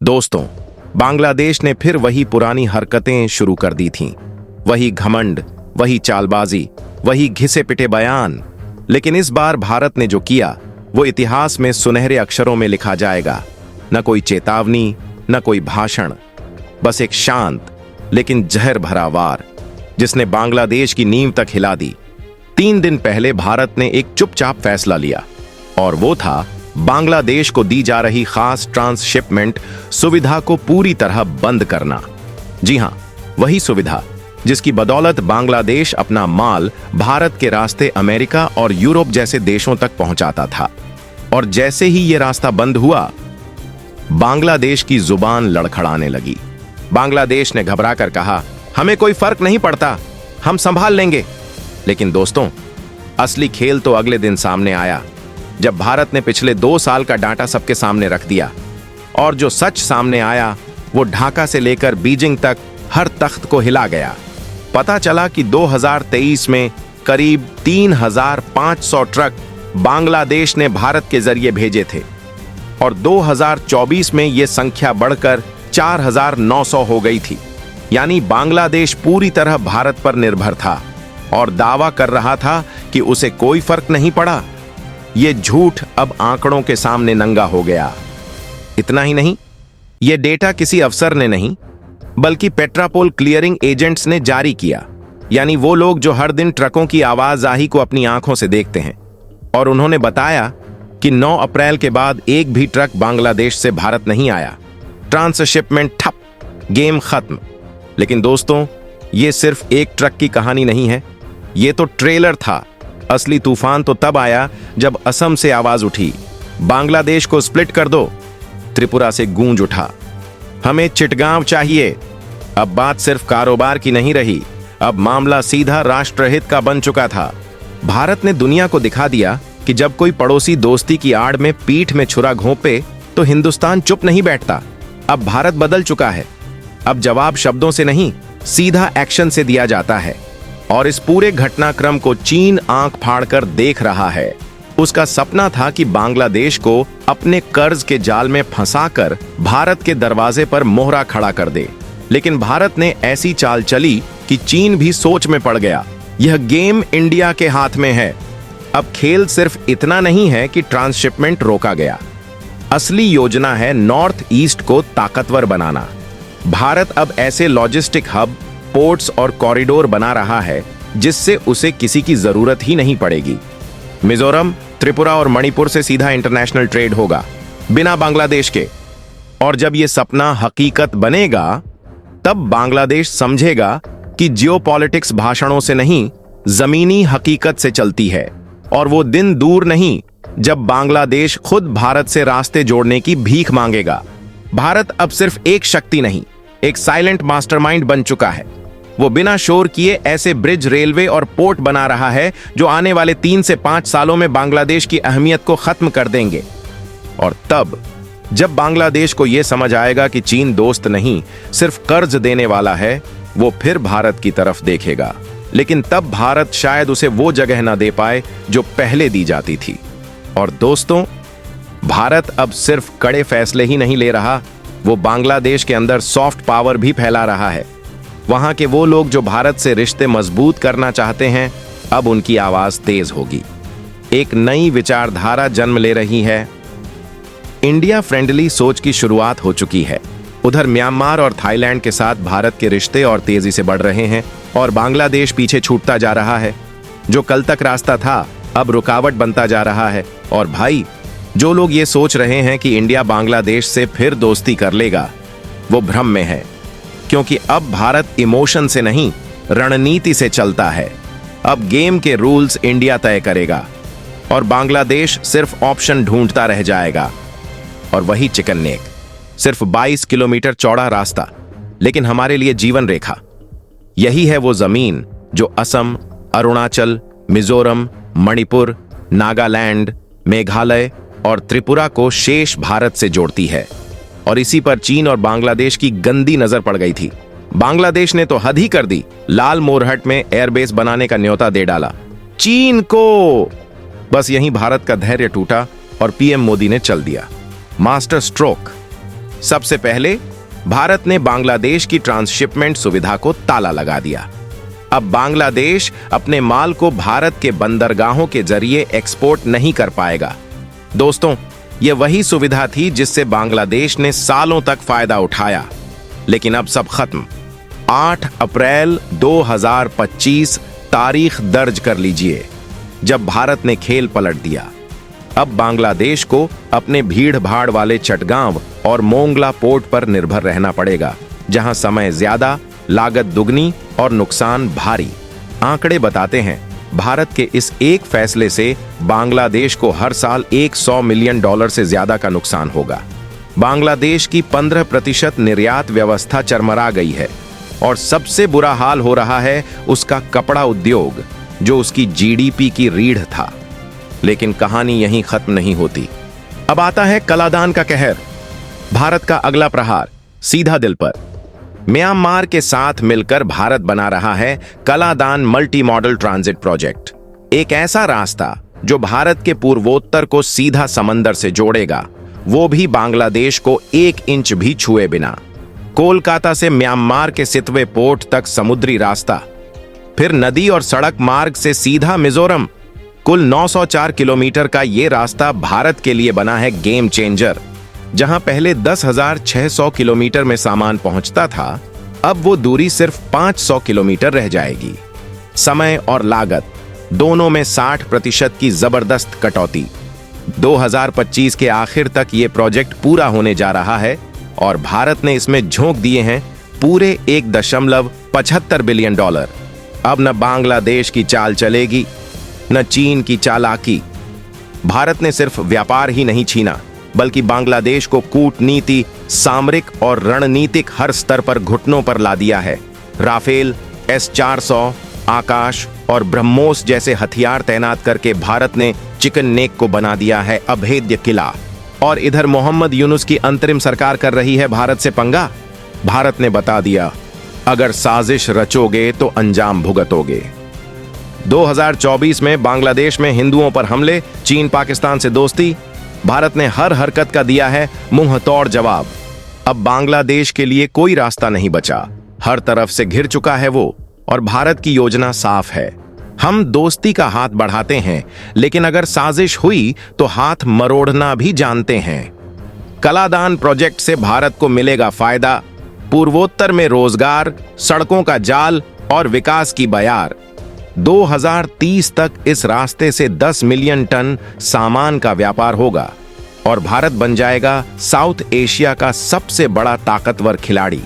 दोस्तों, बांग्लादेश ने फिर वही पुरानी हरकतें शुरू कर दी थीं। वही घमंड, वही चालबाजी, वही घिसे पिटे बयान। लेकिन इस बार भारत ने जो किया वो इतिहास में सुनहरे अक्षरों में लिखा जाएगा। न कोई चेतावनी, न कोई भाषण, बस एक शांत लेकिन जहर भरा वार जिसने बांग्लादेश की नींव तक हिला दी। 3 दिन पहले भारत ने एक चुपचाप फैसला लिया और वो था बांग्लादेश को दी जा रही खास ट्रांसशिपमेंट सुविधा को पूरी तरह बंद करना। जी हां, वही सुविधा जिसकी बदौलत बांग्लादेश अपना माल भारत के रास्ते अमेरिका और यूरोप जैसे देशों तक पहुंचाता था। और जैसे ही यह रास्ता बंद हुआ, बांग्लादेश की जुबान लड़खड़ाने लगी। बांग्लादेश ने घबराकर कहा, हमें कोई फर्क नहीं पड़ता, हम संभाल लेंगे। लेकिन दोस्तों, असली खेल तो अगले दिन सामने आया जब भारत ने पिछले 2 साल का डाटा सबके सामने रख दिया। और जो सच सामने आया वो ढाका से लेकर बीजिंग तक हर तख्त को हिला गया। पता चला कि 2023 में करीब 3,500 ट्रक बांग्लादेश ने भारत के जरिए भेजे थे और 2024 में यह संख्या बढ़कर 4,900 हो गई थी। यानी बांग्लादेश पूरी तरह भारत पर निर्भर था और दावा कर रहा था कि उसे कोई फर्क नहीं पड़ा। यह झूठ अब आंकड़ों के सामने नंगा हो गया। इतना ही नहीं, यह डेटा किसी अफसर ने नहीं बल्कि पेट्रापोल क्लियरिंग एजेंट्स ने जारी किया। यानी वो लोग जो हर दिन ट्रकों की आवाजाही को अपनी आंखों से देखते हैं। और उन्होंने बताया कि 9 अप्रैल के बाद एक भी ट्रक बांग्लादेश से भारत नहीं आया। ट्रांसशिपमेंट ठप, गेम खत्म। लेकिन दोस्तों, यह सिर्फ एक ट्रक की कहानी नहीं है, यह तो ट्रेलर था। असली तूफान तो तब आया जब असम से आवाज उठी, बांग्लादेश को स्प्लिट कर दो। त्रिपुरा से गूंज उठा, हमें चिटगांव चाहिए। अब बात सिर्फ कारोबार की नहीं रही, अब मामला सीधा राष्ट्रहित का बन चुका था। भारत ने दुनिया को दिखा दिया कि जब कोई पड़ोसी दोस्ती की आड़ में पीठ में छुरा घोंपे तो हिंदुस्तान चुप नहीं बैठता। अब भारत बदल चुका है। अब जवाब शब्दों से नहीं, सीधा एक्शन से दिया जाता है। और इस पूरे घटनाक्रम को चीन आंख फाड़कर देख रहा है। उसका सपना था कि बांग्लादेश को अपने कर्ज के जाल में फंसाकर भारत के दरवाजे पर मोहरा खड़ा कर दे। लेकिन भारत ने ऐसी चाल चली कि चीन भी सोच में पड़ गया। यह गेम इंडिया के हाथ में है। अब खेल सिर्फ इतना नहीं है कि ट्रांसशिपमेंट रोका गया, असली योजना है नॉर्थ ईस्ट को ताकतवर बनाना। भारत अब ऐसे लॉजिस्टिक हब, पोर्ट्स और कॉरिडोर बना रहा है जिससे उसे किसी की जरूरत ही नहीं पड़ेगी। मिजोरम, त्रिपुरा और मणिपुर से सीधा इंटरनेशनल ट्रेड होगा बिना बांग्लादेश के। और जब यह सपना हकीकत बनेगा तब बांग्लादेश समझेगा कि जियोपॉलिटिक्स भाषणों से नहीं, जमीनी हकीकत से चलती है। और वो दिन दूर नहीं जब बांग्लादेश खुद भारत से रास्ते जोड़ने की भीख मांगेगा। भारत अब सिर्फ एक शक्ति नहीं, एक साइलेंट मास्टरमाइंड बन चुका है। वो बिना शोर किए ऐसे ब्रिज, रेलवे और पोर्ट बना रहा है जो आने वाले 3 से 5 सालों में बांग्लादेश की अहमियत को खत्म कर देंगे। और तब जब बांग्लादेश को यह समझ आएगा कि चीन दोस्त नहीं, सिर्फ कर्ज देने वाला है, वो फिर भारत की तरफ देखेगा। लेकिन तब भारत शायद उसे वो जगह ना दे पाए जो पहले दी जाती थी। और दोस्तों, भारत अब सिर्फ कड़े फैसले ही नहीं ले रहा, वो बांग्लादेश के अंदर सॉफ्ट पावर भी फैला रहा है। वहां के वो लोग जो भारत से रिश्ते मजबूत करना चाहते हैं, अब उनकी आवाज तेज होगी। एक नई विचारधारा जन्म ले रही है। इंडिया फ्रेंडली सोच की शुरुआत हो चुकी है। उधर म्यांमार और थाईलैंड के साथ भारत के रिश्ते और तेजी से बढ़ रहे हैं और बांग्लादेश पीछे छूटता जा रहा है। जो कल तक रास्ता था अब रुकावट बनता जा रहा है। और भाई, जो लोग ये सोच रहे हैं कि इंडिया बांग्लादेश से फिर दोस्ती कर लेगा, वो भ्रम में है। क्योंकि अब भारत इमोशन से नहीं, रणनीति से चलता है। अब गेम के रूल्स इंडिया तय करेगा और बांग्लादेश सिर्फ ऑप्शन ढूंढता रह जाएगा। और वही चिकन नेक, सिर्फ 22 किलोमीटर चौड़ा रास्ता, लेकिन हमारे लिए जीवन रेखा। यही है वो जमीन जो असम, अरुणाचल, मिजोरम, मणिपुर, नागालैंड, मेघालय और त्रिपुरा को शेष भारत से जोड़ती है। और इसी पर चीन और बांग्लादेश की गंदी नजर पड़ गई थी। बांग्लादेश ने तो हद ही कर दी, लाल मोरहट में एयरबेस बनाने का न्योता दे डाला चीन को। बस यहीं भारत का धैर्य टूटा और पीएम मोदी ने चल दिया। मास्टर स्ट्रोक, सबसे पहले भारत ने बांग्लादेश की ट्रांसशिपमेंट सुविधा को ताला लगा दिया। अब बांग्लादेश अपने माल को भारत के बंदरगाहों के जरिए एक्सपोर्ट नहीं कर पाएगा। दोस्तों, यह वही सुविधा थी जिससे बांग्लादेश ने सालों तक फायदा उठाया, लेकिन अब सब खत्म। 8 अप्रैल 2025 तारीख दर्ज कर लीजिए, जब भारत ने खेल पलट दिया। अब बांग्लादेश को अपने भीड़ भाड़ वाले चटगांव और मोंगला पोर्ट पर निर्भर रहना पड़ेगा, जहां समय ज्यादा, लागत दुगनी और नुकसान भारी। आंकड़े बताते हैं, भारत के इस एक फैसले से बांग्लादेश को हर साल $100 मिलियन से ज्यादा का नुकसान होगा। बांग्लादेश की 15% निर्यात व्यवस्था चरमरा गई है और सबसे बुरा हाल हो रहा है उसका कपड़ा उद्योग, जो उसकी जीडीपी की रीढ़ था। लेकिन कहानी यहीं खत्म नहीं होती। अब आता है कलादान का कहर। भारत का अगला प्रहार सीधा दिल पर। म्यांमार के साथ मिलकर भारत बना रहा है Kaladan multi modal transit project, एक ऐसा रास्ता जो भारत के पूर्वोत्तर को सीधा समंदर से जोड़ेगा, वो भी बांग्लादेश को 1 इंच भी छुए बिना। कोलकाता से म्यांमार के सितवे पोर्ट तक समुद्री रास्ता, फिर नदी और सड़क मार्ग से सीधा मिजोरम। कुल 904 किलोमीटर का ये रास्ता भारत के लिए बना है गेम चेंजर। जहां पहले 10,600 किलोमीटर में सामान पहुंचता था, अब वो दूरी सिर्फ 500 किलोमीटर रह जाएगी। समय और लागत दोनों में 60% की जबरदस्त कटौती। 2025 के आखिर तक ये प्रोजेक्ट पूरा होने जा रहा है और भारत ने इसमें झोंक दिए हैं पूरे $1.75 बिलियन। अब न बांग्लादेश की चाल चलेगी, न चीन की चालाकी। भारत ने सिर्फ व्यापार ही नहीं छीना, बल्कि बांग्लादेश को कूटनीति, सामरिक और रणनीतिक हर स्तर पर घुटनों पर ला दिया है। राफेल, S-400, आकाश और ब्रह्मोस जैसे हथियार तैनात करके भारत ने चिकन नेक को बना दिया है अभेद्य किला। और इधर मोहम्मद यूनुस की अंतरिम सरकार कर रही है भारत से पंगा। भारत ने बता दिया, अगर साजिश रचोगे तो अंजाम भुगतोगे। 2024 में बांग्लादेश में हिंदुओं पर हमले, चीन पाकिस्तान से दोस्ती, भारत ने हर हरकत का दिया है मुंह तोड़ जवाब। अब बांग्लादेश के लिए कोई रास्ता नहीं बचा, हर तरफ से घिर चुका है वो। और भारत की योजना साफ है, हम दोस्ती का हाथ बढ़ाते हैं, लेकिन अगर साजिश हुई तो हाथ मरोड़ना भी जानते हैं। कलादान प्रोजेक्ट से भारत को मिलेगा फायदा, पूर्वोत्तर में रोजगार, सड़कों का जाल और विकास की बयार। 2030 तक इस रास्ते से 10 मिलियन टन सामान का व्यापार होगा और भारत बन जाएगा साउथ एशिया का सबसे बड़ा ताकतवर खिलाड़ी।